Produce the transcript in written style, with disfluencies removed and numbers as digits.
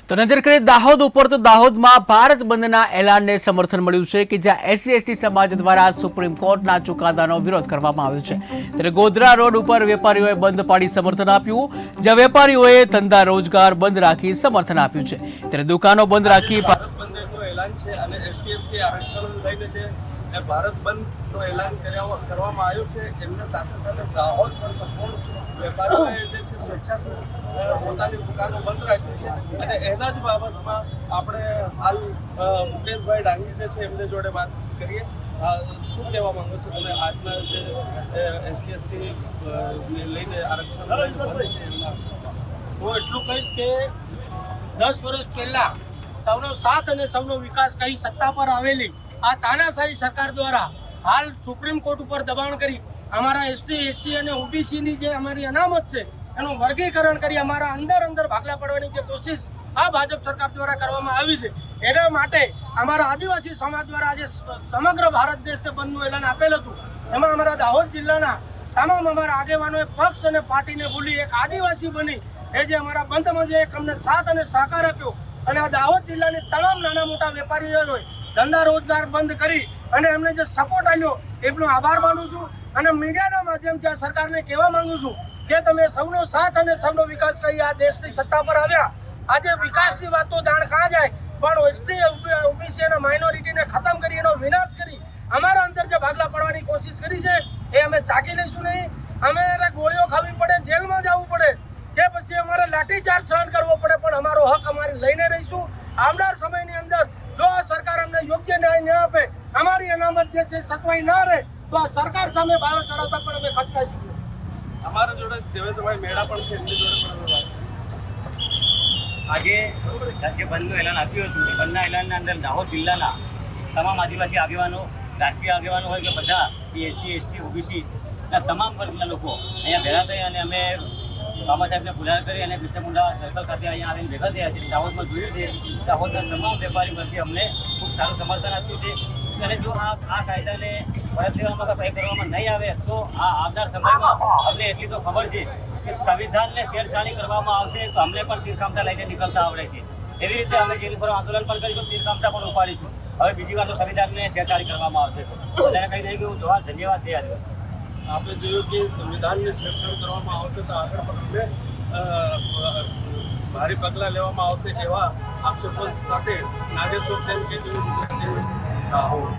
તો નજર કરીએ દાહોદ ઉપર તો દાહોદમાં ભારત બંધના એલાનને સમર્થન મળ્યું છે કે જ્યાં એસસી એસટી સમાજ દ્વારા સુપ્રીમ કોર્ટના ચુકાદાનો વિરોધ કરવામાં આવ્યો છે ત્યારે ગોધરા રોડ ઉપર વેપારીઓએ બંધ પાડી સમર્થન આપ્યું જ્યાં વેપારીઓએ ધંધા રોજગાર બંધ રાખી સમર્થન આપ્યું છે ત્યારે દુકાનો બંધ રાખી ભારત બંધનું એલાન છે અને એસટી આરક્ષણ લઈને જે ભારત બંધનું એલાન કરવામાં આવ્યું છે એમના સાથે સાથે દાહોદ પણ સંપૂર્ણ વેપારીઓએ જે છે સ્વેચ્છાથી પોતાની દુકાનો બંધ રાખી છે અને એના જ બાબતમાં આપણે હાલ મુકેશભાઈ ડાંગી જે છે એમની જોડે વાત કરીએ। શું કહેવા માંગો છો તમે આજના જે એસટી લઈને આરક્ષણ બંધ છે એમના? હું એટલું કહીશ કે 10 વર્ષ પહેલા સૌનો સાથ અને સૌનો વિકાસ કહી સત્તા પર આવેલી આ તાનાશાહી સરકાર દ્વારા હાલ સુપ્રીમ કોર્ટ ઉપર દબાણ કરી અમારા એસટી એસસી અને ઓબીસીની જે અમારી અનામત છે એનું વર્ગીકરણ કરી અમારા અંદર ભાગલા પડવાની જે કોશિશ આ ભાજપ સરકાર દ્વારા કરવામાં આવી છે એના માટે અમારા આદિવાસી સમાજ દ્વારા આજે સમગ્ર ભારત દેશને બંધનું એલાન આપેલ હતું। એમાં અમારા દાહોદ જિલ્લાના તમામ અમારા આગેવાનોએ પક્ષ અને પાર્ટીને ભૂલી એક આદિવાસી બની એ જે અમારા બંધમાં જે એક અમને સાથ અને સહકાર આપ્યો અને આ દાહોદ જિલ્લાની તમામ નાના મોટા વેપારીઓએ ધંધા રોજગાર બંધ કરી અને એમને જે સપોર્ટ આપ્યો એમનો આભાર માનું છું અને મીડિયાના માધ્યમથી આ સરકારને કહેવા માંગુ છું કે તમે સૌનો સાથ અને સૌનો વિકાસ કરી આ દેશની સત્તા પર આવ્યા। આજે વિકાસની વાતો જાણ કાં જાય પણ એસટી ઓબીસી અને માઇનોરિટીને ખતમ કરી એનો વિનાશ કરી અમારા અંદર જે ભાગલા પડવાની કોશિશ કરી છે એ અમે ચાકી લઈશું નહીં। અમે ગોળીઓ ખાવી પડે, જેલમાં જવું પડે કે પછી અમારે લાઠીચાર્જ સહન કરવો પડે પણ અમારો હક અમારે લઈને રહીશું। આવનાર સમયની અંદર જો આ સરકાર અમને યોગ્ય ન્યાય ન આપે, અમારી અનામત જે છે સચવાઈ ના રહે તો આ સરકાર સામે બાયો ચડાવતા પણ અમે ખચકાઈશું। અમારા જોડે દેવેન્દ્રભાઈ મેળા પણ છે, એમની જોડે પણ અમે વાત આજે રાજ્ય બંધનું એલાન આપ્યું હતું। એ બંધના એલાનના અંદર દાહોદ જિલ્લાના તમામ આદિવાસી આગેવાનો, રાષ્ટ્રીય આગેવાનો હોય કે બધા એસસી એસટી ઓબીસીના તમામ વર્ગના લોકો અહીંયા ભેગા થઈ અને અમે બાબા સાહેબને પુલાર કરી અને બિરસા મુંડા સર્કલ ખાતે અહીંયા આવીને ભેગા થયા છે। દાહોદમાં જોયું છે દાહોદના તમામ વેપારી વર્ગે અમને ખૂબ સારું સમર્થન આપ્યું છે અને જો આ કાયદાને પરત લેવામાં કે કરવામાં નહીં આવે તો આ આવનાર સમયમાં અમને એટલી તો ખબર છે કે સંવિધાનને છેડછાડી કરવામાં આવશે તો અમને પણ તીરકામઠા લઈને નીકળતા આવડે છે। એવી રીતે અમે જેલ પર આંદોલન પણ કરીશું, તીરકામઠા પણ ઉપાડીશું। હવે બીજી વાર તો સંવિધાનને છેડછાડી કરવામાં આવશે ત્યારે કહી દઈએ કે હું જોવા ધન્યવાદ છે આજે। આપણે જોયું કે સંવિધાનને છેડછાડ કરવામાં આવશે તો આગળ પણ અમે ભારે પગલાં લેવામાં આવશે એવા આક્ષેપો સાથે નાગેશ્વર સેન કે